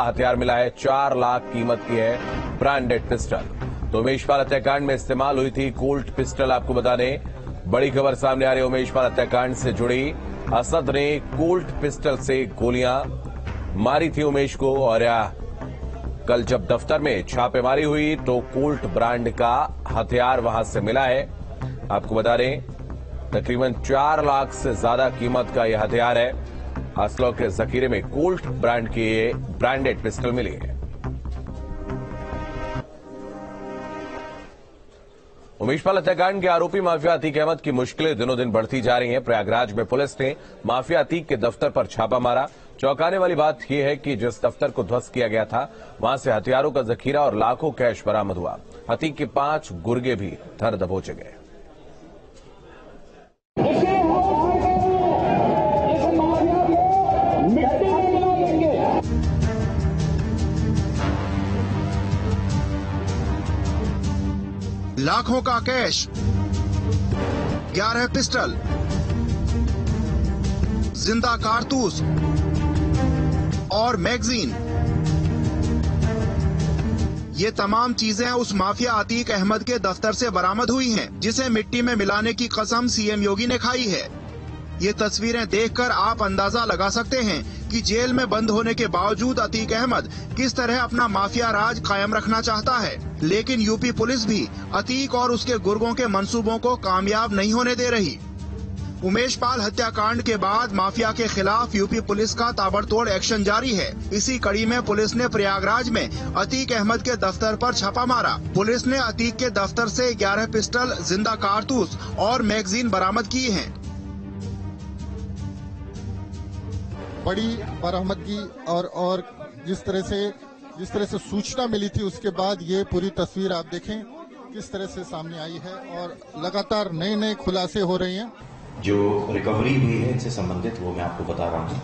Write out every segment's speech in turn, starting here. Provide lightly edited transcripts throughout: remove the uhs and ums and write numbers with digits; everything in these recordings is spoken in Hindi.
हथियार मिला है। 4 लाख कीमत की है ब्रांडेड पिस्टल। तो उमेश पाल हत्याकांड में इस्तेमाल हुई थी कोल्ट पिस्टल। आपको बता दें, बड़ी खबर सामने आ रही है उमेश पाल हत्याकांड से जुड़ी। असद ने कोल्ट पिस्टल से गोलियां मारी थी उमेश को, और कल जब दफ्तर में छापेमारी हुई तो कोल्ट ब्रांड का हथियार वहां से मिला है। आपको बता दें, तकरीबन 4 लाख से ज्यादा कीमत का यह हथियार है। असलों के जखीरे में कोल्ट ब्रांड की ब्रांडेड पिस्टल मिली है। उमेश पाल हत्याकांड के आरोपी माफिया अतीक अहमद की मुश्किलें दिनों दिन बढ़ती जा रही हैं। प्रयागराज में पुलिस ने माफिया अतीक के दफ्तर पर छापा मारा। चौंकाने वाली बात यह है कि जिस दफ्तर को ध्वस्त किया गया था, वहां से हथियारों का जखीरा और लाखों कैश बरामद हुआ। अतीक के 5 गुर्गे भी धर दबोचे गए। लाखों का कैश, 11 पिस्टल, जिंदा कारतूस और मैगजीन, ये तमाम चीजें उस माफिया अतीक अहमद के दफ्तर से बरामद हुई हैं, जिसे मिट्टी में मिलाने की कसम सीएम योगी ने खाई है। ये तस्वीरें देखकर आप अंदाजा लगा सकते हैं कि जेल में बंद होने के बावजूद अतीक अहमद किस तरह अपना माफिया राज कायम रखना चाहता है। लेकिन यूपी पुलिस भी अतीक और उसके गुर्गों के मंसूबों को कामयाब नहीं होने दे रही। उमेश पाल हत्याकांड के बाद माफिया के खिलाफ यूपी पुलिस का ताबड़तोड़ एक्शन जारी है। इसी कड़ी में पुलिस ने प्रयागराज में अतीक अहमद के दफ्तर पर छापा मारा। पुलिस ने अतीक के दफ्तर से 11 पिस्टल, जिंदा कारतूस और मैगजीन बरामद की हैं। बड़ी बरामदगी और जिस तरह से सूचना मिली थी, उसके बाद ये पूरी तस्वीर आप देखें किस तरह से सामने आई है और लगातार नए खुलासे हो रहे हैं। जो रिकवरी हुई है इनसे संबंधित वो मैं आपको बता रहा हूँ।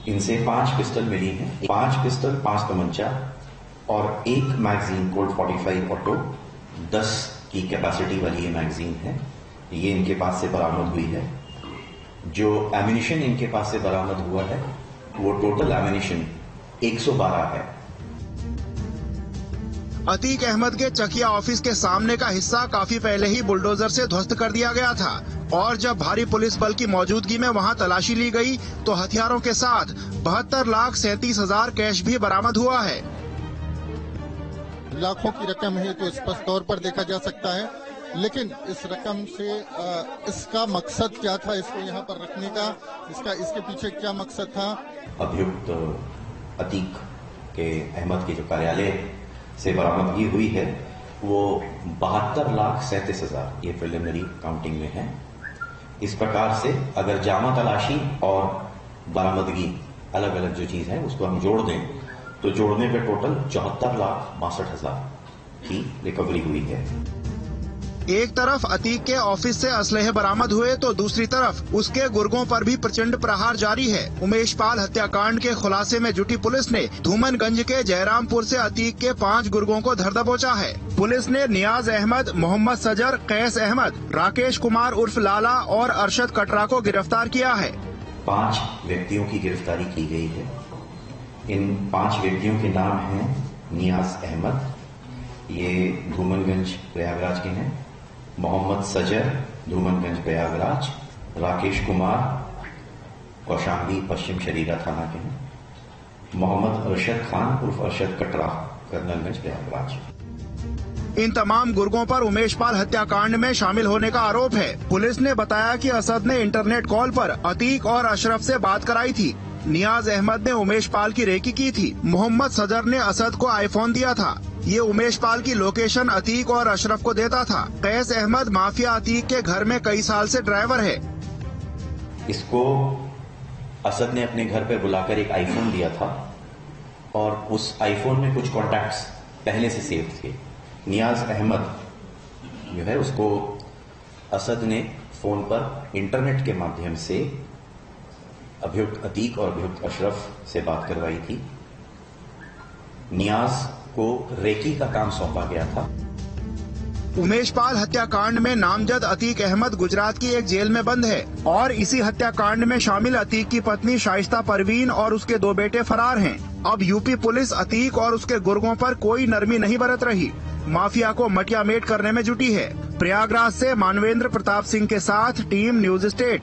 इनसे 5 पिस्टल मिली हैं, 5 पिस्टल, 5 तमंचा और 1 मैगजीन कोल्ट 45 ऑटो, 10 की कैपेसिटी वाली ये मैगजीन है। ये इनके पास से बरामद हुई है। जो एमिनिशन इनके पास से बरामद हुआ है वो टोटल एमिनिशन 112 है। अतीक अहमद के चकिया ऑफिस के सामने का हिस्सा काफी पहले ही बुलडोजर से ध्वस्त कर दिया गया था, और जब भारी पुलिस बल की मौजूदगी में वहां तलाशी ली गई तो हथियारों के साथ 72,37,000 कैश भी बरामद हुआ है। लाखों की रकम है तो स्पष्ट तौर पर देखा जा सकता है, लेकिन इस रकम से इसका मकसद क्या था, इसको यहाँ पर रखने का, इसके पीछे क्या मकसद था? अभियुक्त अतीक के अहमद के जो कार्यालय से बरामदगी हुई है वो 72,37,000 ये प्रिलिमिनरी काउंटिंग में है। इस प्रकार से अगर जामा तलाशी और बरामदगी अलग अलग जो चीज है उसको हम जोड़ दें तो जोड़ने पे टोटल 74,62,000 की रिकवरी हुई है। एक तरफ अतीक के ऑफिस से असलहे बरामद हुए तो दूसरी तरफ उसके गुर्गों पर भी प्रचंड प्रहार जारी है। उमेश पाल हत्याकांड के खुलासे में जुटी पुलिस ने धूमनगंज के जयरामपुर से अतीक के 5 गुर्गों को धर दबोचा है। पुलिस ने नियाज अहमद, मोहम्मद सजर, कैस अहमद, राकेश कुमार उर्फ लाला और अरशद कटरा को गिरफ्तार किया है। 5 व्यक्तियों की गिरफ्तारी की गई है। इन 5 व्यक्तियों के नाम हैं नियाज अहमद, ये धूमनगंज प्रयागराज के हैं, मोहम्मद सजर धूमनगंज प्रयागराज, राकेश कुमार कौशाम्बी पश्चिम शरीरा थाना के हैं, मोहम्मद अरशद खान उर्फ अरशद कटरा कर्नलगंज प्रयागराज। इन तमाम गुर्गों पर उमेश पाल हत्याकांड में शामिल होने का आरोप है। पुलिस ने बताया कि असद ने इंटरनेट कॉल पर अतीक और अशरफ से बात कराई थी। नियाज अहमद ने उमेश पाल की रेकी की थी। मोहम्मद सजर ने असद को आईफोन दिया था। ये उमेश पाल की लोकेशन अतीक और अशरफ को देता था। कैस अहमद माफिया अतीक के घर में कई साल से ड्राइवर है। इसको असद ने अपने घर पे बुलाकर एक आईफोन दिया था और उस आईफोन में कुछ कॉन्टैक्ट्स पहले से सेव थे। नियाज अहमद जो है उसको असद ने फोन पर इंटरनेट के माध्यम से अभियुक्त अतीक और अभियुक्त अशरफ से बात करवाई थी। नियाज को रेकी का काम सौंपा गया था। उमेश पाल हत्याकांड में नामजद अतीक अहमद गुजरात की एक जेल में बंद है और इसी हत्याकांड में शामिल अतीक की पत्नी शाइस्ता परवीन और उसके 2 बेटे फरार हैं। अब यूपी पुलिस अतीक और उसके गुर्गों पर कोई नरमी नहीं बरत रही, माफिया को मटियामेट करने में जुटी है। प्रयागराज से मानवेंद्र प्रताप सिंह के साथ टीम न्यूज स्टेट।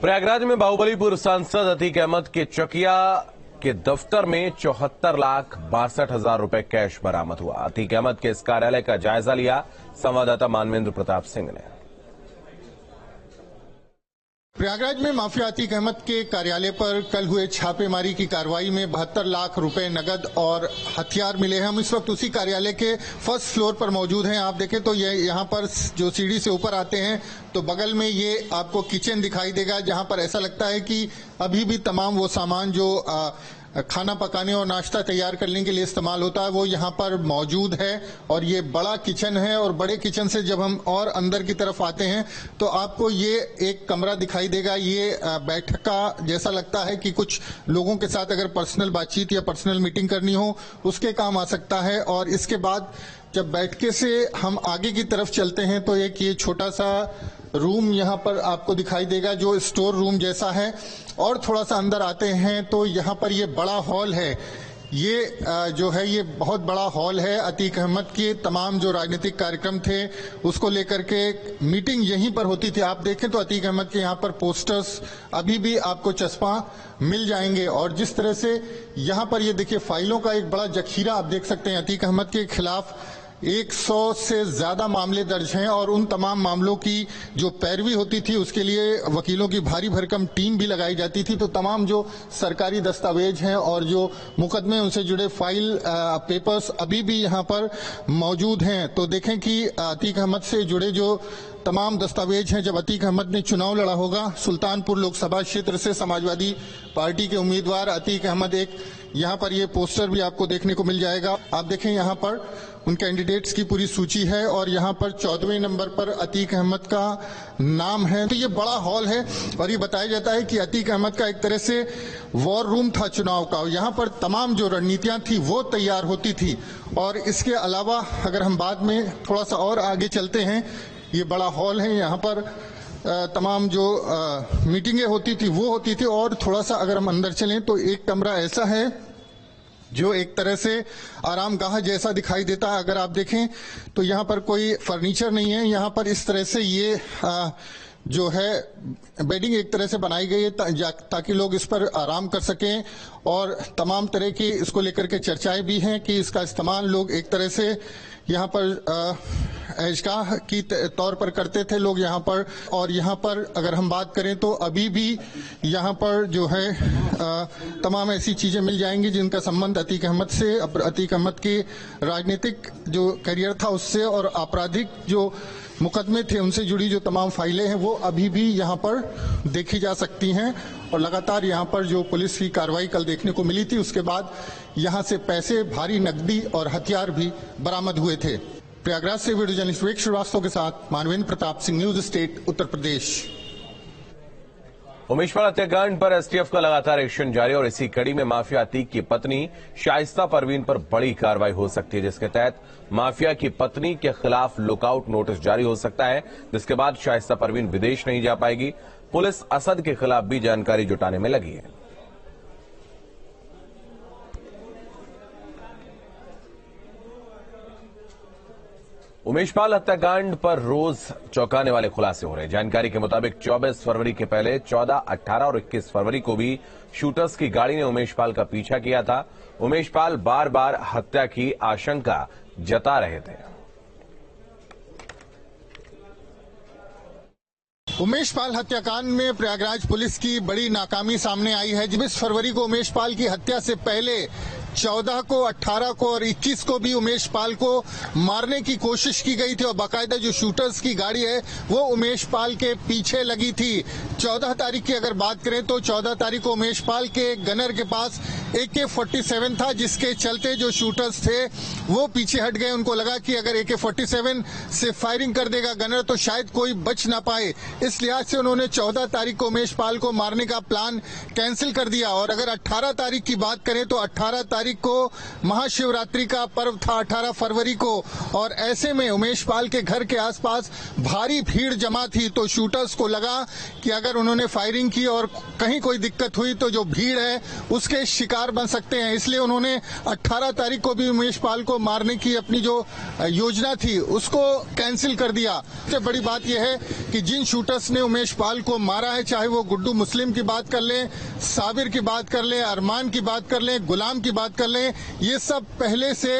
प्रयागराज में बाहुबलीपुर सांसद अतीक अहमद के चकिया के दफ्तर में 74,62,000 रुपए कैश बरामद हुआ। अतीक अहमद के इस कार्यालय का जायजा लिया संवाददाता मानवेंद्र प्रताप सिंह ने। प्रयागराज में माफिया अतीक अहमद के कार्यालय पर कल हुए छापेमारी की कार्रवाई में 72 लाख रुपए नगद और हथियार मिले हैं। हम इस वक्त उसी कार्यालय के फर्स्ट फ्लोर पर मौजूद हैं। आप देखें तो ये यहाँ पर जो सीढ़ी से ऊपर आते हैं तो बगल में ये आपको किचन दिखाई देगा, जहाँ पर ऐसा लगता है कि अभी भी तमाम वो सामान जो खाना पकाने और नाश्ता तैयार करने के लिए इस्तेमाल होता है वो यहाँ पर मौजूद है। और ये बड़ा किचन है और बड़े किचन से जब हम और अंदर की तरफ आते हैं तो आपको ये एक कमरा दिखाई देगा। ये बैठक का जैसा लगता है कि कुछ लोगों के साथ अगर पर्सनल बातचीत या पर्सनल मीटिंग करनी हो उसके काम आ सकता है। और इसके बाद जब बैठके से हम आगे की तरफ चलते हैं तो एक ये छोटा सा रूम यहाँ पर आपको दिखाई देगा जो स्टोर रूम जैसा है। और थोड़ा सा अंदर आते हैं तो यहाँ पर ये बड़ा हॉल है। ये जो है ये बहुत बड़ा हॉल है। अतीक अहमद के तमाम जो राजनीतिक कार्यक्रम थे उसको लेकर के मीटिंग यहीं पर होती थी। आप देखें तो अतीक अहमद के यहाँ पर पोस्टर्स अभी भी आपको चस्पा मिल जाएंगे। और जिस तरह से यहाँ पर ये देखिए फाइलों का एक बड़ा जखीरा आप देख सकते हैं। अतीक अहमद के खिलाफ 100 से ज्यादा मामले दर्ज हैं और उन तमाम मामलों की जो पैरवी होती थी उसके लिए वकीलों की भारी भरकम टीम भी लगाई जाती थी। तो तमाम जो सरकारी दस्तावेज हैं और जो मुकदमे उनसे जुड़े फाइल पेपर्स अभी भी यहाँ पर मौजूद हैं। तो देखें कि अतीक अहमद से जुड़े जो तमाम दस्तावेज हैं, जब अतीक अहमद ने चुनाव लड़ा होगा सुल्तानपुर लोकसभा क्षेत्र से समाजवादी पार्टी के उम्मीदवार अतीक अहमद, एक यहाँ पर ये पोस्टर भी आपको देखने को मिल जाएगा। आप देखें यहाँ पर उन कैंडिडेट्स की पूरी सूची है और यहाँ पर 14वें नंबर पर अतीक अहमद का नाम है। तो ये बड़ा हॉल है और ये बताया जाता है कि अतीक अहमद का एक तरह से वॉर रूम था चुनाव का। यहाँ पर तमाम जो रणनीतियां थी वो तैयार होती थी। और इसके अलावा अगर हम बाद में थोड़ा सा और आगे चलते हैं, ये बड़ा हॉल है, यहाँ पर तमाम जो मीटिंगें होती थी वो होती थी। और थोड़ा सा अगर हम अंदर चलें तो एक कमरा ऐसा है जो एक तरह से आरामगाह जैसा दिखाई देता है। अगर आप देखें तो यहाँ पर कोई फर्नीचर नहीं है। यहाँ पर इस तरह से ये जो है बेडिंग एक तरह से बनाई गई है ताकि लोग इस पर आराम कर सकें। और तमाम तरह की इसको लेकर के चर्चाएं भी हैं कि इसका इस्तेमाल लोग एक तरह से यहाँ पर ऐशगाह की तौर पर करते थे लोग यहाँ पर। और यहाँ पर अगर हम बात करें तो अभी भी यहाँ पर जो है तमाम ऐसी चीजें मिल जाएंगी जिनका संबंध अतीक अहमद से, अतीक अहमद के राजनीतिक जो करियर था उससे और आपराधिक जो मुकदमे थे उनसे जुड़ी जो तमाम फाइलें हैं वो अभी भी यहाँ पर देखी जा सकती हैं। और लगातार यहाँ पर जो पुलिस की कार्रवाई कल देखने को मिली थी उसके बाद यहाँ से पैसे, भारी नकदी और हथियार भी बरामद हुए थे। प्रयागराज से वीडियो जर्नलिस्ट विवेक श्रीवास्तव के साथ मानवेंद्र प्रताप सिंह, न्यूज स्टेट, उत्तर प्रदेश। उमेश पाल हत्याकांड पर एसटीएफ का लगातार एक्शन जारी और इसी कड़ी में माफिया अतीक की पत्नी शाइस्ता परवीन पर बड़ी कार्रवाई हो सकती है, जिसके तहत माफिया की पत्नी के खिलाफ लुकआउट नोटिस जारी हो सकता है, जिसके बाद शाइस्ता परवीन विदेश नहीं जा पाएगी। पुलिस असद के खिलाफ भी जानकारी जुटाने में लगी है। उमेश पाल हत्याकांड पर रोज चौंकाने वाले खुलासे हो रहे हैं। जानकारी के मुताबिक 24 फरवरी के पहले 14, 18 और 21 फरवरी को भी शूटर्स की गाड़ी ने उमेश पाल का पीछा किया था। उमेश पाल बार बार हत्या की आशंका जता रहे थे। उमेश पाल हत्याकांड में प्रयागराज पुलिस की बड़ी नाकामी सामने आई है। 24 फरवरी को उमेश पाल की हत्या से पहले 14 को, 18 को और 21 को भी उमेश पाल को मारने की कोशिश की गई थी और बाकायदा जो शूटर्स की गाड़ी है वो उमेश पाल के पीछे लगी थी। 14 तारीख की अगर बात करें तो 14 तारीख को उमेश पाल के गनर के पास AK-47 था, जिसके चलते जो शूटर्स थे वो पीछे हट गए। उनको लगा कि अगर AK-47 से फायरिंग कर देगा गनर तो शायद कोई बच ना पाए। इस लिहाज से उन्होंने 14 तारीख को उमेश पाल को मारने का प्लान कैंसिल कर दिया। और अगर 18 तारीख की बात करें तो 18 तारीख तारीख को महाशिवरात्रि का पर्व था, 18 फरवरी को, और ऐसे में उमेश पाल के घर के आसपास भारी भीड़ जमा थी। तो शूटर्स को लगा कि अगर उन्होंने फायरिंग की और कहीं कोई दिक्कत हुई तो जो भीड़ है उसके शिकार बन सकते हैं, इसलिए उन्होंने 18 तारीख को भी उमेश पाल को मारने की अपनी जो योजना थी उसको कैंसिल कर दिया। सबसे बड़ी बात यह है कि जिन शूटर्स ने उमेश पाल को मारा है, चाहे वो गुड्डू मुस्लिम की बात कर लें, साबिर की बात कर लें, अरमान की बात कर लें, गुलाम की बात कर लें, ये सब पहले से